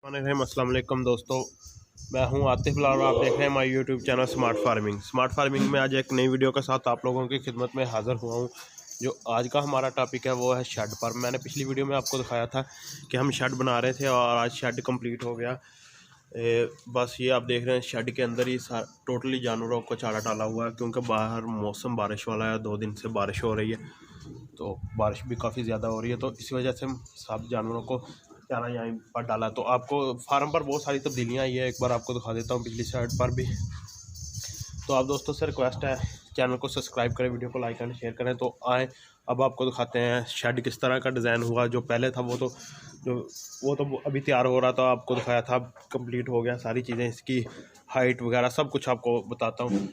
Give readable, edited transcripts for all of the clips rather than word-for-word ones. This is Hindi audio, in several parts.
अस्सलाम वालेकुम दोस्तों, मैं हूं आतिफ लाल और आप देख रहे हैं हमारे यूट्यूब चैनल स्मार्ट फार्मिंग में आज एक नई वीडियो के साथ आप लोगों की खिदमत में हाज़िर हुआ हूं। जो आज का हमारा टॉपिक है वो है शेड पर। मैंने पिछली वीडियो में आपको दिखाया था कि हम शेड बना रहे थे और आज शेड कंप्लीट हो गया। बस ये आप देख रहे हैं शेड के अंदर ही टोटली जानवरों को चारा डाला हुआ है, क्योंकि बाहर मौसम बारिश वाला है। 2 दिन से बारिश हो रही है, तो बारिश भी काफ़ी ज़्यादा हो रही है, तो इसी वजह से हम सब जानवरों को चारा यहाँ पर डाला। तो आपको फार्म पर बहुत सारी तब्दीलियाँ आई है, एक बार आपको दिखा देता हूँ पिछली साइड पर भी। तो आप दोस्तों से रिक्वेस्ट है, चैनल को सब्सक्राइब करें, वीडियो को लाइक एंड शेयर करें। तो आए अब आपको दिखाते हैं शेड किस तरह का डिज़ाइन हुआ। जो पहले था वो तो अभी तैयार हो रहा था, आपको दिखाया था, कंप्लीट हो गया। सारी चीज़ें, इसकी हाइट वगैरह सब कुछ आपको बताता हूँ।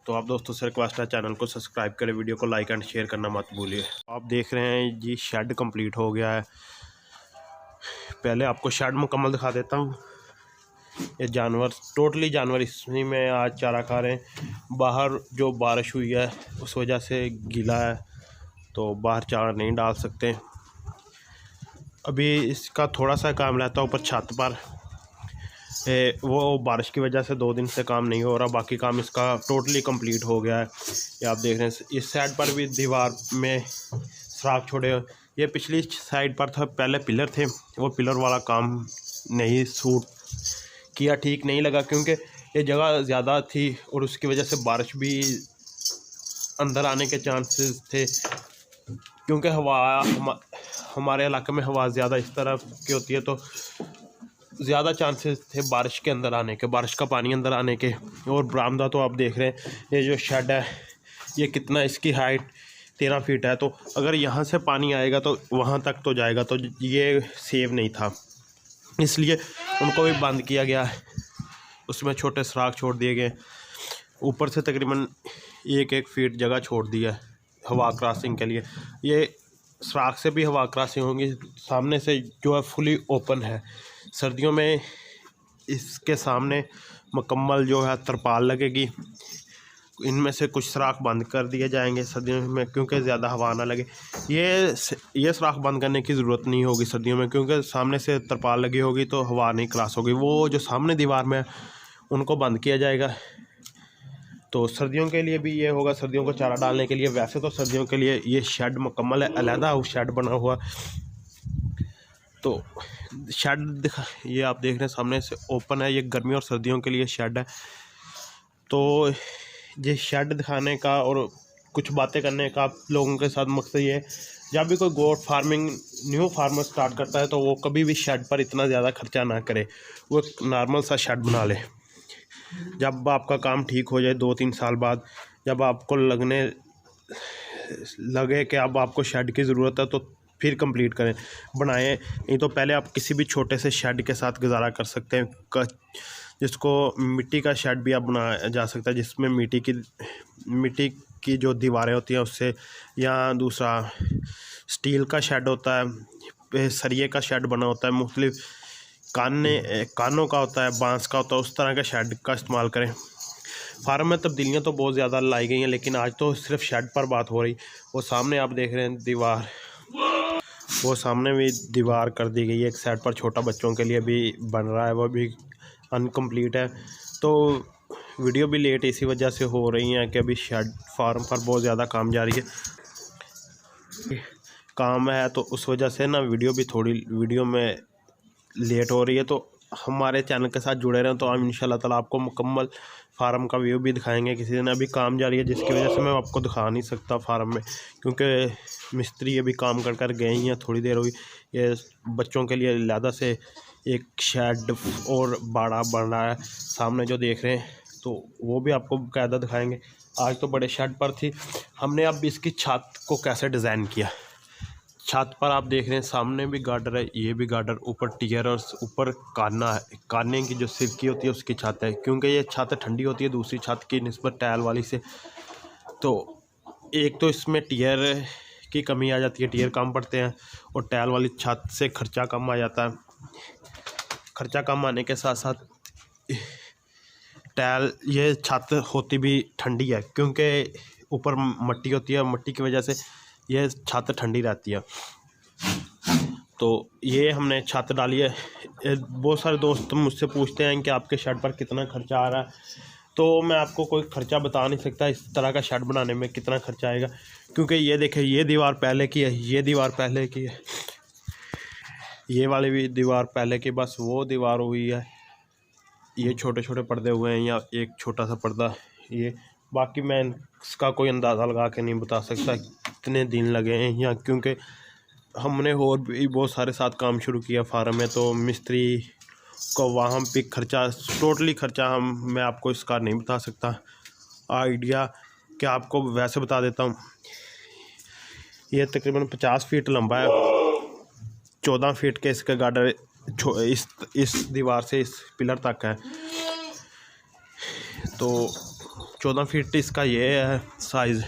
तो आप दोस्तों से रिक्वेस्ट है, चैनल को सब्सक्राइब करें, वीडियो को लाइक एंड शेयर करना मत भूलिए। आप देख रहे हैं जी शेड कंप्लीट हो गया है। पहले आपको शेड मुकम्मल दिखा देता हूँ। ये टोटली जानवर इसमें में आज चारा खा रहे हैं। बाहर जो बारिश हुई है उस वजह से गीला है, तो बाहर चारा नहीं डाल सकते। अभी इसका थोड़ा सा काम रहता है ऊपर छत पर, वो बारिश की वजह से 2 दिन से काम नहीं हो रहा। बाकी काम इसका टोटली कंप्लीट हो गया है। ये आप देख रहे हैं, इस साइड पर भी दीवार में सुराख छोड़े। ये पिछली साइड पर था, पहले पिलर थे, वो पिलर वाला काम नहीं सूट किया, ठीक नहीं लगा, क्योंकि ये जगह ज़्यादा थी और उसकी वजह से बारिश भी अंदर आने के चांसेस थे, क्योंकि हमारे इलाके में हवा ज़्यादा इस तरह की होती है, तो ज़्यादा चांसेस थे बारिश के अंदर आने के, बारिश का पानी अंदर आने के। और बरामदा तो आप देख रहे हैं, ये जो शेड है ये कितना, इसकी हाइट 13 फीट है। तो अगर यहाँ से पानी आएगा तो वहाँ तक तो जाएगा, तो ये सेव नहीं था, इसलिए उनको भी बंद किया गया है। उसमें छोटे सुराख छोड़ दिए गए, ऊपर से तकरीबन 1-1 फीट जगह छोड़ दी है हवा क्रॉसिंग के लिए। ये सुराख से भी हवा क्रॉसिंग होगी, सामने से जो है फुली ओपन है। सर्दियों में इसके सामने मुकम्मल जो है तरपाल लगेगी, इनमें से कुछ सुराख बंद कर दिए जाएंगे सर्दियों में, क्योंकि ज़्यादा हवा ना लगे। ये सुराख बंद करने की ज़रूरत नहीं होगी सर्दियों में, क्योंकि सामने से तरपाल लगी होगी तो हवा नहीं क्रॉस होगी। वो जो सामने दीवार में उनको बंद किया जाएगा। तो सर्दियों के लिए भी ये होगा, सर्दियों को चारा डालने के लिए। वैसे तो सर्दियों के लिए ये शेड मुकम्मल है, अलहदा शेड बना हुआ। तो शेड ये आप देख रहे हैं सामने से ओपन है, ये गर्मी और सर्दियों के लिए शेड है। तो ये शेड दिखाने का और कुछ बातें करने का आप लोगों के साथ मकसद ये है, जब भी कोई goat farming new farmer start करता है तो वो कभी भी शेड पर इतना ज़्यादा खर्चा ना करे, वो एक नॉर्मल सा शेड बना ले। जब आपका काम ठीक हो जाए 2-3 साल बाद, जब आपको लगे कि अब आपको शेड की ज़रूरत है, तो फिर कंप्लीट करें, बनाएं। नहीं तो पहले आप किसी भी छोटे से शेड के साथ गुजारा कर सकते हैं, जिसको मिट्टी का शेड भी आप बनाया जा सकता है, जिसमें मिट्टी की जो दीवारें होती हैं उससे, या दूसरा स्टील का शेड होता है, सरिये का शेड बना होता है, मुख्तलिफ कानों का होता है, बांस का होता है, उस तरह के शेड का इस्तेमाल करें। फार्म में तब्दीलियाँ तो बहुत ज़्यादा लाई गई हैं, लेकिन आज तो सिर्फ शेड पर बात हो रही। वो सामने आप देख रहे हैं दीवार, वो सामने भी दीवार कर दी गई है। एक साइड पर छोटा बच्चों के लिए भी बन रहा है, वो भी अनकम्प्लीट है। तो वीडियो भी लेट इसी वजह से हो रही हैं कि अभी शेड फार्म पर बहुत ज़्यादा काम जारी है, तो उस वजह से ना वीडियो में लेट हो रही है। तो हमारे चैनल के साथ जुड़े रहें, तो हम इंशाल्लाह ताला आपको मुकम्मल फार्म का व्यू भी दिखाएंगे किसी दिन। अभी काम जारी है, जिसकी वजह से मैं आपको दिखा नहीं सकता फार्म में, क्योंकि मिस्त्री अभी काम कर गए ही हैं, थोड़ी देर हुई। ये बच्चों के लिए अलहदा से एक शेड और बाड़ा बन रहा है सामने जो देख रहे हैं, तो वो भी आपको बाकायदा दिखाएंगे। आज तो बड़े शेड पर थी। हमने अब इसकी छत को कैसे डिज़ाइन किया, छत पर आप देख रहे हैं सामने भी गार्डर है, ये भी गार्डर, ऊपर टियर और ऊपर काना है। काने की जो सिरकी होती है उसकी छत है, क्योंकि ये छत ठंडी होती है दूसरी छत की निस्बत टाइल वाली से। तो एक तो इसमें टियर की कमी आ जाती है, टियर कम पड़ते हैं, और टाइल वाली छत से खर्चा कम आ जाता है। खर्चा कम आने के साथ साथ ये छत होती भी ठंडी है, क्योंकि ऊपर मट्टी होती है, मट्टी की वजह से ये छत ठंडी रहती है। तो ये हमने छत डाली है। बहुत सारे दोस्त मुझसे पूछते हैं कि आपके शेड पर कितना खर्चा आ रहा है, तो मैं आपको कोई ख़र्चा बता नहीं सकता इस तरह का शेड बनाने में कितना खर्चा आएगा, क्योंकि ये देखें, ये दीवार पहले की है, ये दीवार पहले की है, ये वाली भी दीवार पहले की, बस वो दीवार हुई है, ये छोटे छोटे पर्दे हुए हैं या एक छोटा सा पर्दा ये। बाकी मैं इसका कोई अंदाज़ा लगा के नहीं बता सकता कितने दिन लगे हैं यहाँ, क्योंकि हमने और भी बहुत सारे साथ काम शुरू किया फार्म में, तो मिस्त्री को वहाँ पे खर्चा, टोटली खर्चा मैं आपको इसका नहीं बता सकता। आइडिया क्या आपको वैसे बता देता हूँ। ये तकरीबन 50 फीट लंबा है, 14 फीट के इसके गार्डर इस दीवार से इस पिलर तक है, तो 14 फीट इसका ये है साइज़,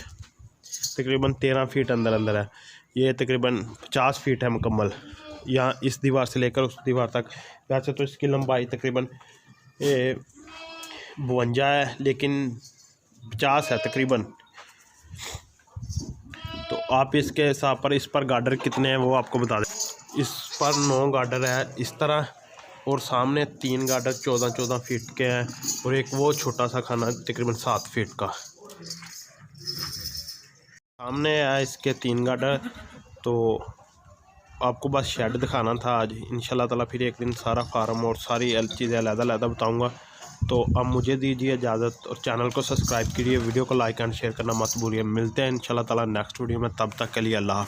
तकरीबन 13 फीट अंदर है। ये तकरीबन 50 फीट है मुकम्मल, यहाँ इस दीवार से लेकर उस दीवार तक। वैसे तो इसकी लंबाई तकरीबन 52 है, लेकिन 50 है तकरीबन। तो आप इसके हिसाब पर इस पर गार्डर कितने हैं वो आपको बता दें। इस पर 9 गार्डर है इस तरह, और सामने 3 गार्डर 14-14 फीट के हैं, और एक वो छोटा सा खाना तकरीबन 7 फीट का। सामने है इसके 3 गार्डर। तो आपको बस शेड दिखाना था आज। इंशाल्लाह ताला फिर एक दिन सारा फार्म और सारी चीज़ें अलग-अलग बताऊंगा। तो अब मुझे दीजिए इजाज़त, और चैनल को सब्सक्राइब कीजिए, वीडियो को लाइक एंड शेयर करना मत भूलिए। मिलते हैं इंशाल्लाह ताला नेक्स्ट वीडियो में, तब तक के लिए अल्लाह हाफ़िज़।